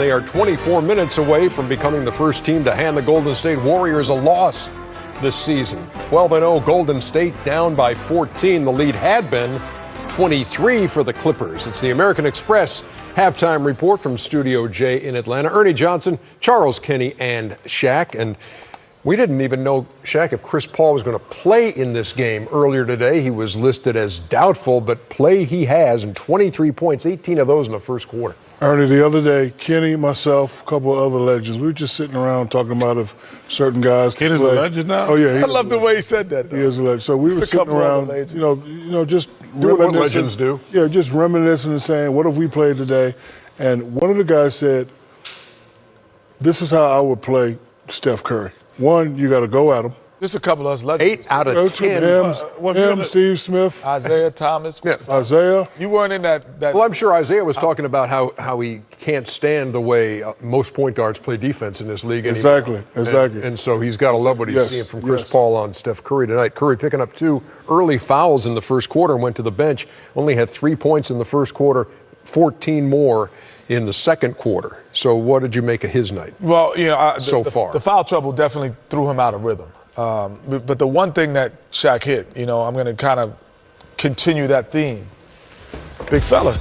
They are 24 minutes away from becoming the first team to hand the Golden State Warriors a loss this season. 12-0 Golden State down by 14. The lead had been 23 for the Clippers. It's the American Express halftime report from Studio J in Atlanta. Ernie Johnson, Charles Kenny, and Shaq. And we didn't even know, Shaq, if Chris Paul was going to play in this game earlier today. He was listed as doubtful, but play he has, and 23 points, 18 of those in the first quarter. Ernie, the other day, Kenny, myself, a couple of other legends, we were just sitting around talking about if certain guys Kenny's a legend now? Oh, yeah. I love the way he said that, though. He is a legend. So we were sitting around, just doing what reminiscing. legends do. Yeah, just reminiscing and saying, what if we played today? And one of the guys said, this is how I would play Steph Curry. One, you got to go at him. Just a couple of us legends. 8 out of 10. Him, Steve Smith. Isaiah Thomas. Yes. Isaiah. You weren't in that. Well, I'm sure Isaiah was talking about how he can't stand the way most point guards play defense in this league anymore. Exactly. And so he's got to love what he's seeing from Chris Paul on Steph Curry tonight. Curry picking up 2 early fouls in the first quarter and went to the bench. Only had 3 points in the first quarter, 14 more in the second quarter. So what did you make of his night? Well, so far. The foul trouble definitely threw him out of rhythm. But the one thing that Shaq hit, I'm going to kind of continue that theme. Big fella.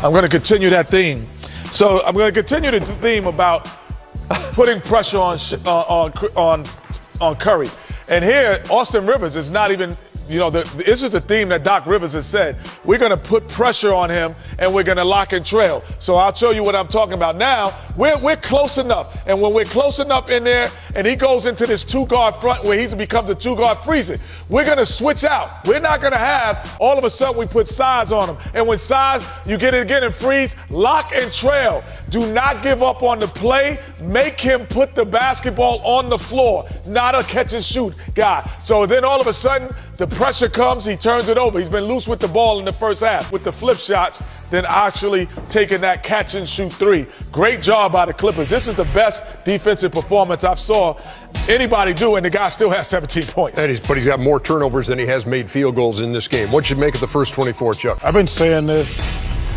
I'm going to continue that theme. So I'm going to continue the theme about putting pressure on Curry. And here, Austin Rivers is not even. This is the theme that Doc Rivers has said. We're going to put pressure on him, and we're going to lock and trail. So I'll show you what I'm talking about. Now, we're close enough. And when we're close enough in there, and he goes into this 2-guard front where he becomes a 2-guard freezer, we're going to switch out. We're not going to have all of a sudden we put size on him. And when size, you get it again and freeze, lock and trail. Do not give up on the play. Make him put the basketball on the floor, not a catch-and-shoot guy. So then all of a sudden, the pressure comes, he turns it over. He's been loose with the ball in the first half with the flip shots, then actually taking that catch-and-shoot 3. Great job by the Clippers. This is the best defensive performance I've saw anybody do, and the guy still has 17 points. But he's got more turnovers than he has made field goals in this game. What should you make of the first 24, Chuck? I've been saying this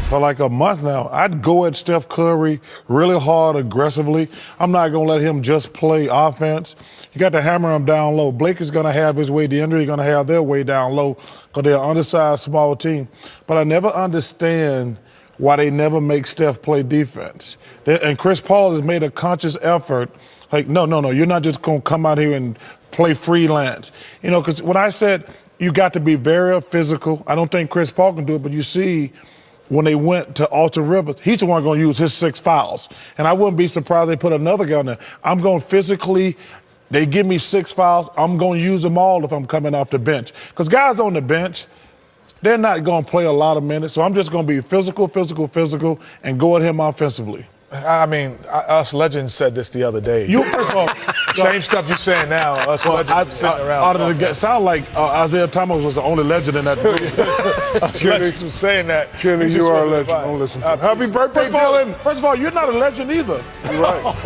for like a month now. I'd go at Steph Curry really hard, aggressively. I'm not going to let him just play offense. You got to hammer him down low. Blake is going to have his way. The Ernie is going to have their way down low because they're an undersized, small team. But I never understand why they never make Steph play defense. And Chris Paul has made a conscious effort. Like, no, you're not just going to come out here and play freelance. Because when I said you got to be very physical, I don't think Chris Paul can do it, but you see when they went to Austin Rivers, he's the one going to use his 6 fouls. And I wouldn't be surprised they put another guy on there. I'm going physically. They give me 6 fouls. I'm going to use them all if I'm coming off the bench. Because guys on the bench, they're not going to play a lot of minutes. So I'm just going to be physical, and go at him offensively. I mean, us legends said this the other day. First of all, same stuff you're saying now. Us legends sitting around. Sound like Isaiah Thomas was the only legend in that group. Us legends were saying that. Kenny, you are a legend. Don't listen to him. Happy birthday, Dylan. First of all, you're not a legend either. You're right.